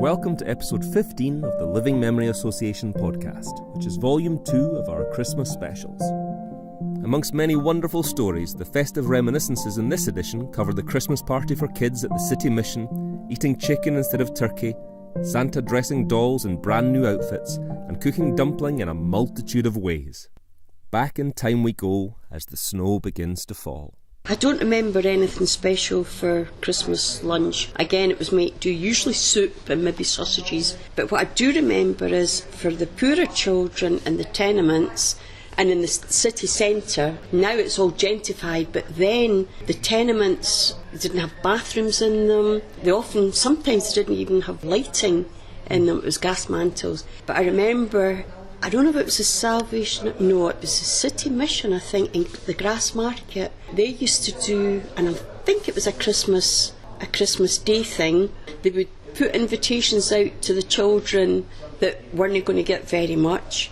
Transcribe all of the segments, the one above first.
Welcome to episode 15 of the Living Memory Association podcast, which is volume 2 of our Christmas specials. Amongst many wonderful stories, the festive reminiscences in this edition cover the Christmas party for kids at the City Mission, eating chicken instead of turkey, Santa dressing dolls in brand new outfits, and cooking dumpling in a multitude of ways. Back in time we go as the snow begins to fall. I don't remember anything special for Christmas lunch. Again, it was made do usually soup and maybe sausages. But what I do remember is for the poorer children in the tenements and in the city centre, now it's all gentrified, but then the tenements didn't have bathrooms in them. Sometimes didn't even have lighting in them. It was gas mantles. But I remember, I don't know if it was a Salvation, no, it was a City Mission, I think, in the Grass Market. They used to do, and I think it was a Christmas Day thing, they would put invitations out to the children that weren't going to get very much,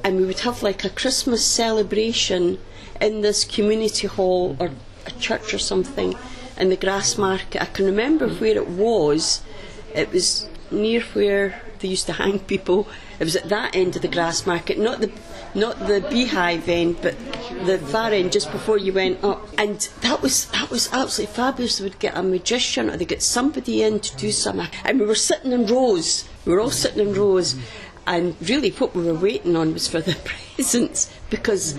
and we would have like a Christmas celebration in this community hall or a church or something in the Grass Market. I can remember where it was. It was near where they used to hang people. It was at that end of the Grass Market, not the beehive end, but the far end just before you went up. And that was absolutely fabulous. They would get a magician or they'd get somebody in to do something. And we were sitting in rows. We were all sitting in rows. And really what we were waiting on was for the presents, because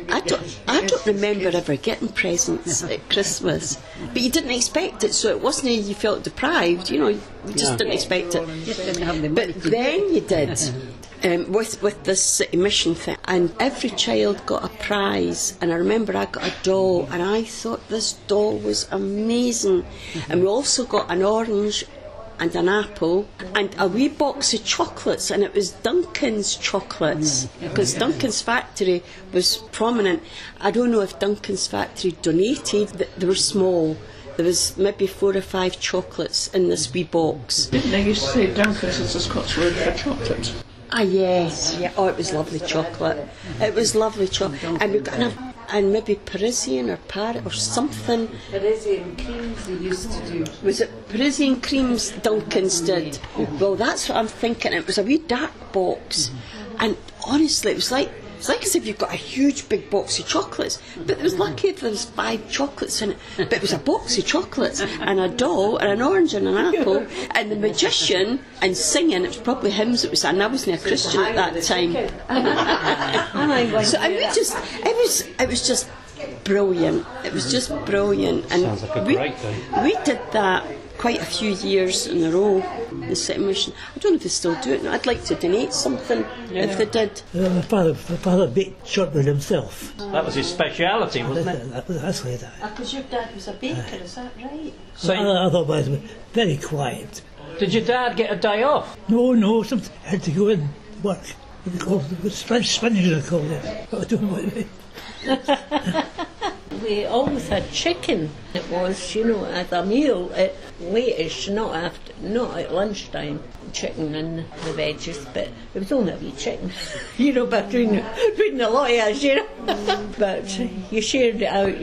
I don't remember ever getting presents at Christmas. But you didn't expect it, so it wasn't you felt deprived, you just didn't expect it. But then you did, with this City Mission thing, and every child got a prize. And I remember I got a doll, and I thought this doll was amazing. And we also got an orange and an apple and a wee box of chocolates, and it was Duncan's chocolates, because Duncan's factory was prominent. I don't know if Duncan's factory donated, they were small. There was maybe 4 or 5 chocolates in this wee box. Didn't they used to say Duncan's is a Scots word for chocolate? Ah yes, yeah. Oh, it was lovely chocolate. It was lovely chocolate. And we got and maybe Parisian or Paris or something. Parisian creams they used to do. Was it Parisian creams Duncan's did? Well, that's what I'm thinking. It was a wee dark box, and honestly, it was like as if you've got a huge big box of chocolates, but it was lucky if there was 5 chocolates in it. But it was a box of chocolates and a doll and an orange and an apple and the magician and singing. It was probably hymns it was, and I wasn't a Christian at that time. So it was just brilliant. It was just brilliant, and sounds like a great thing. We did that quite a few years in a row, the City Mission. I don't know if they still do it now. I'd like to donate something if they did. My father baked shortbread himself. That was his speciality, wasn't it? That's like that. Because your dad was a baker, is that right? So I thought I was very quiet. did your dad get a day off? No, something I had to go in work. They called it Spanish, I called it. I don't know what it meant. We always had chicken. It was, as a meal at late-ish, not at lunchtime. Chicken and the veggies, but it was only a wee chicken, between a lot of us, But you shared it out,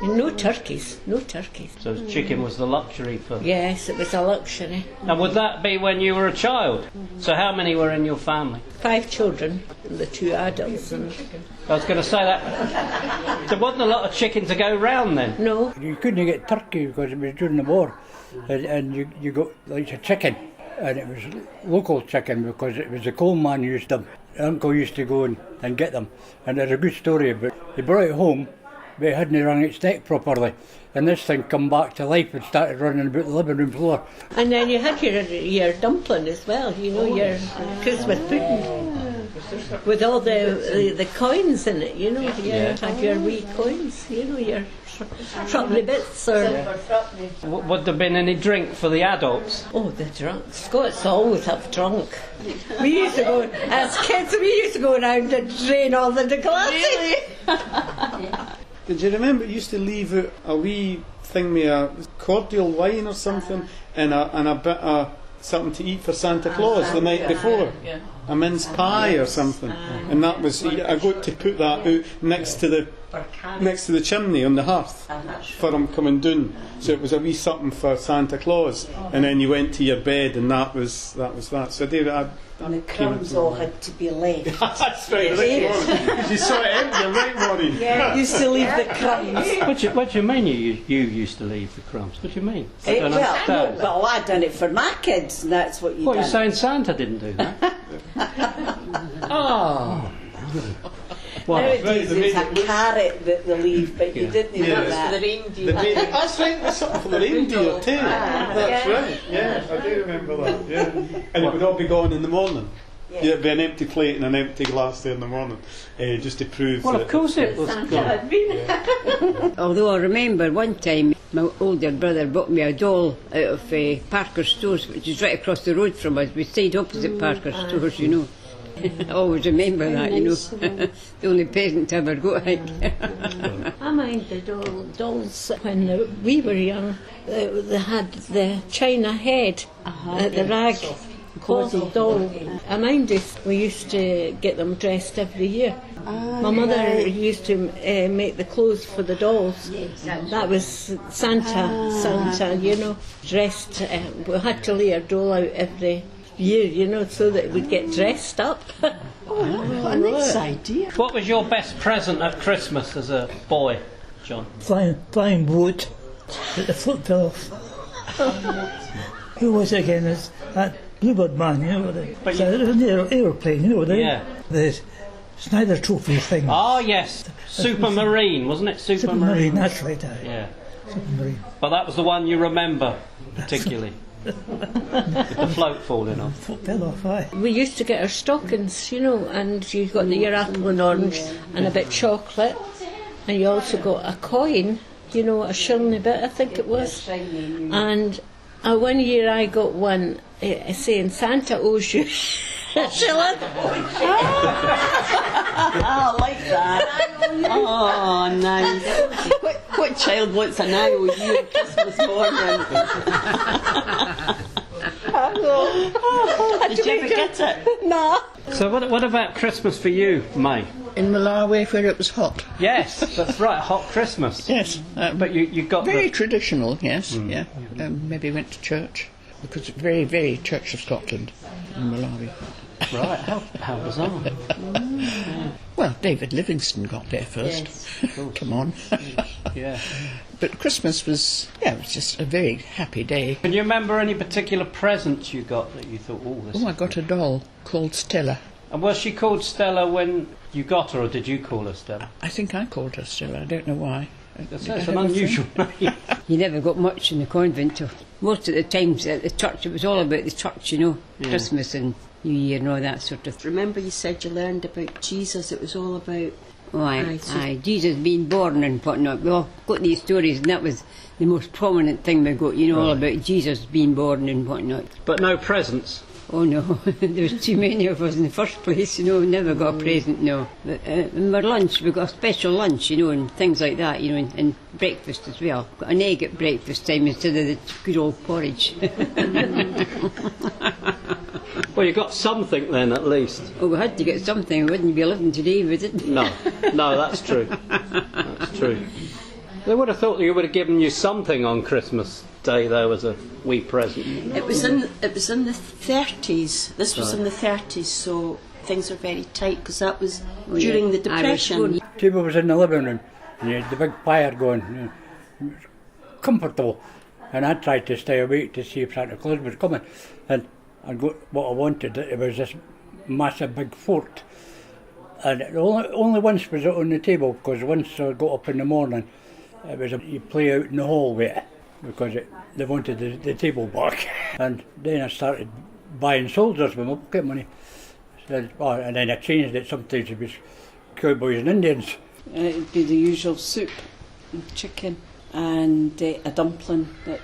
No turkeys. So chicken was the luxury for... Yes, it was a luxury. And would that be when you were a child? So how many were in your family? 5 children, and the 2 adults. And I was going to say that there wasn't a lot of chicken to go round then. no, You couldn't get turkey because it was during the war, and you got like a chicken, and it was local chicken because it was the coal man used them. Uncle used to go and get them, and there's a good story about he brought it home, but he hadn't run its neck properly, and this thing come back to life and started running about the living room floor. and then you had your dumpling as well, your Christmas pudding. With all the coins in it, you had your wee coins, your threepenny bits or... Would there been any drink for the adults? Oh, the drunk. Scots always have drunk. We used to go, as kids, around and drain all the glasses. Really? Did you remember you used to leave out a wee thing with a cordial wine or something and a bit of something to eat for Santa Claus the night before? A mince pie or something. And that was, I got to put that out next to next to the chimney on the hearth for him coming down. So it was a wee something for Santa Claus, and then you went to your bed, and that was that. So and the crumbs all had to be left. That's right, because you saw it empty right morning. Yeah, used to leave the crumbs. What do you mean you used to leave the crumbs? What do you mean? I don't understand. Well, I done it for my kids, and that's what you What, done. you're saying Santa didn't do that? Oh. Well, Nowadays it's a carrot that they leave, but you didn't do that. For the reindeer. That's right, there's something for the reindeer too. That's right, yeah, I do remember that, yeah. And it would all be gone in the morning. Yeah, it'd be an empty plate and an empty glass there in the morning, just to prove well, that... of course it was gone. Although I remember one time my older brother bought me a doll out of Parker Stores, which is right across the road from us. We stayed opposite Parker Stores, you know. I always remember that, you know. The only present I ever got. I mind the dolls when we were young. They had the china head, the rag cloth doll. I mind it. We used to get them dressed every year. My mother used to make the clothes for the dolls. That was Santa, you know, dressed. We had to lay a doll out every year, you know, so that we'd get dressed up. What a nice idea. What was your best present at Christmas as a boy, John? Flying boat, but the foot fell off. Who was it again? It's that Bluebird man, you know, the aeroplane, you know, the Snyder Trophy thing. Oh yes, Supermarine, wasn't it? Supermarine, that's right. Yeah. Supermarine. But that was the one you remember particularly. With the float falling off. Foot fell off, aye. We used to get our stockings, you know, and you got your apple and orange and a bit of chocolate, and you also got a coin, you know, a shilling a bit, I think it was. And one year I got one saying Santa owes you a shilling. I like that. Oh, nice. What child wants an eye on you on Christmas morning? Did you ever get it? No. So what about Christmas for you, May? In Malawi, where it was hot. Yes, that's right, hot Christmas. Yes. But you got very traditional, yes, yeah. Maybe went to church, because it's very, very Church of Scotland in Malawi. Right, how bizarre. Well, David Livingstone got there first. Yes, Come on. Yeah. But Christmas was, it was just a very happy day. Can you remember any particular presents you got that you thought, this I got a doll called Stella. And was she called Stella when you got her, or did you call her Stella? I think I called her Stella, I don't know why. It's an unusual name. You never got much in the convent. Most of the times at the church, it was all about the church, you know, Christmas and New Year and all that sort of. Remember you said you learned about Jesus, it was all about... Oh, aye, Jesus being born and whatnot. We all got these stories, and that was the most prominent thing we got, you know, all about Jesus being born and whatnot. But no presents? Oh no, there was too many of us in the first place, you know, we never got a present, no. But in our lunch, we got a special lunch, you know, and things like that, you know, and breakfast as well. Got an egg at breakfast time instead of the good old porridge. Well, you got something then, at least. Oh, we had to get something, we wouldn't be living today, would it? No, that's true. That's true. They would have thought you would have given you something on Christmas Day, though, as a wee present. It was in the 30s. This was in the 30s, so things were very tight because that was during the Depression. The table was in the living room, and you had the big fire going, comfortable. And I tried to stay awake to see if Santa Claus was coming, and I got what I wanted. It was this massive big fort, and only once was it on the table, because once I got up in the morning, it was you play out in the hall with it, because they wanted the table back. And then I started buying soldiers with my pocket money. And then I changed it. Sometimes it was cowboys and Indians. It'd be the usual soup, and chicken, and a dumpling that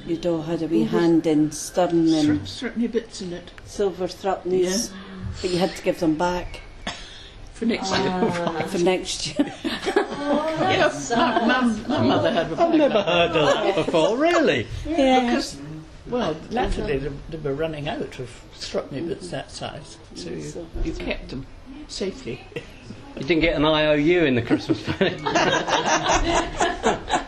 you'd all had a wee hand in stirring, and Certainly bits in it. silver threepennies, but you had to give them back For next year. for next year. Yes, my mother had a bag. I've never heard of that before, really. Yeah. Because, well, latterly they were running out of threepenny bits that size, so you kept them safely. You didn't get an IOU in the Christmas penny.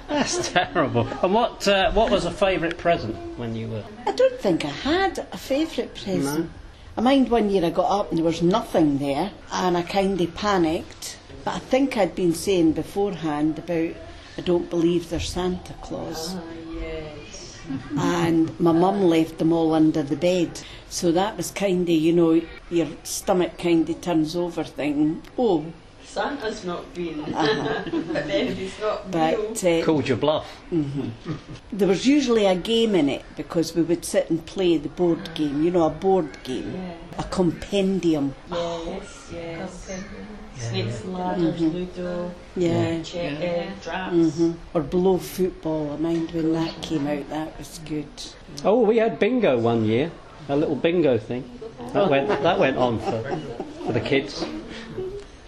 That's terrible. And what was a favourite present when you were? I don't think I had a favourite present. I mind one year I got up and there was nothing there, and I kind of panicked. But I think I'd been saying beforehand about I don't believe there's Santa Claus. Yes. And my mum left them all under the bed. So that was kind of, you know, your stomach kind of turns over thinking, oh. Santa's not been, but then he's not real. Called your bluff. Mm-hmm. There was usually a game in it because we would sit and play the board game, you know, a board game, a compendium. Yes, yes. Snakes and ladders, Ludo, drafts. Or blow football. I mind when that came out, that was good. Oh, we had bingo one year, a little bingo thing. That went on for the kids.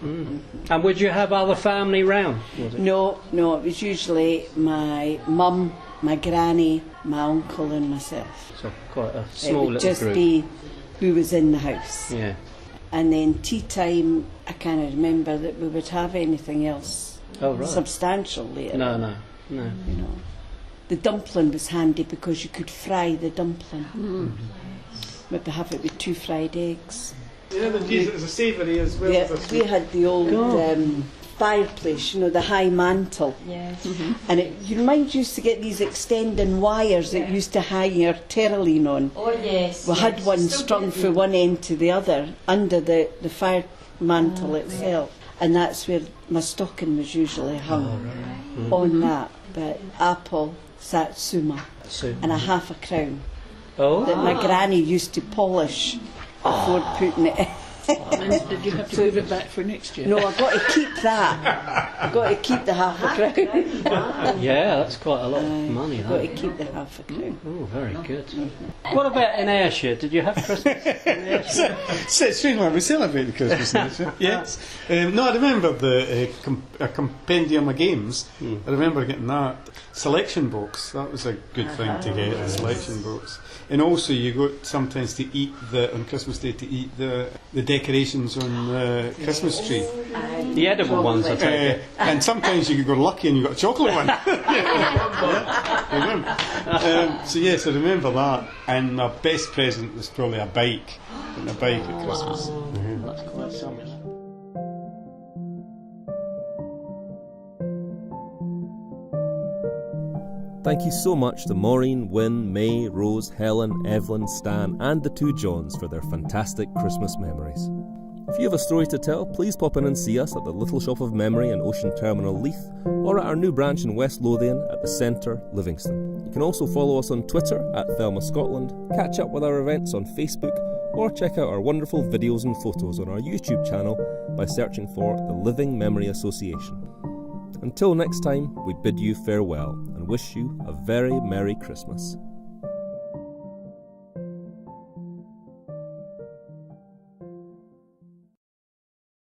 Mm. And would you have other family round? No, it was usually my mum, my granny, my uncle and myself. So quite a small little group. It would just be who was in the house. Yeah. And then tea time, I can't remember that we would have anything else substantial later. No. You know, the dumpling was handy because you could fry the dumpling. Mm. Maybe have it with 2 fried eggs. Yeah, but geez, it was a savoury as well. Yeah, we had the old fireplace, you know, the high mantle. Yes. And you mind used to get these extending wires that used to hang your terraline on. Oh yes. We had one strung from one end to the other under the fire mantle itself, and that's where my stocking was usually hung on that. But apple, satsuma, and a half a crown that my granny used to polish before putting it in. And did you have to give it back for next year? No, I've got to keep that. I've got to keep the half a crown. Yeah, that's quite a lot of money. I've got to keep the half a crown. Oh, very good. What about in Ayrshire? Did you have Christmas in Ayrshire? It's strange when we celebrate Christmas in Ayrshire. Yes. No, I remember a compendium of games. I remember getting that. Selection box, that was a good thing to get, a selection box. And also you got sometimes to eat on Christmas Day, to eat the decorations on the Christmas tree. The edible ones, I take it. And sometimes you could go lucky and you got a chocolate one. So yes, I remember that. And my best present was probably a bike. Getting a bike at Christmas. That's quite something. Thank you so much to Maureen, Wynne, May, Rose, Helen, Evelyn, Stan and the 2 Johns for their fantastic Christmas memories. If you have a story to tell, please pop in and see us at the Little Shop of Memory in Ocean Terminal, Leith, or at our new branch in West Lothian at the Centre, Livingston. You can also follow us on Twitter at Thelma Scotland, catch up with our events on Facebook, or check out our wonderful videos and photos on our YouTube channel by searching for the Living Memory Association. Until next time, we bid you farewell and wish you a very Merry Christmas.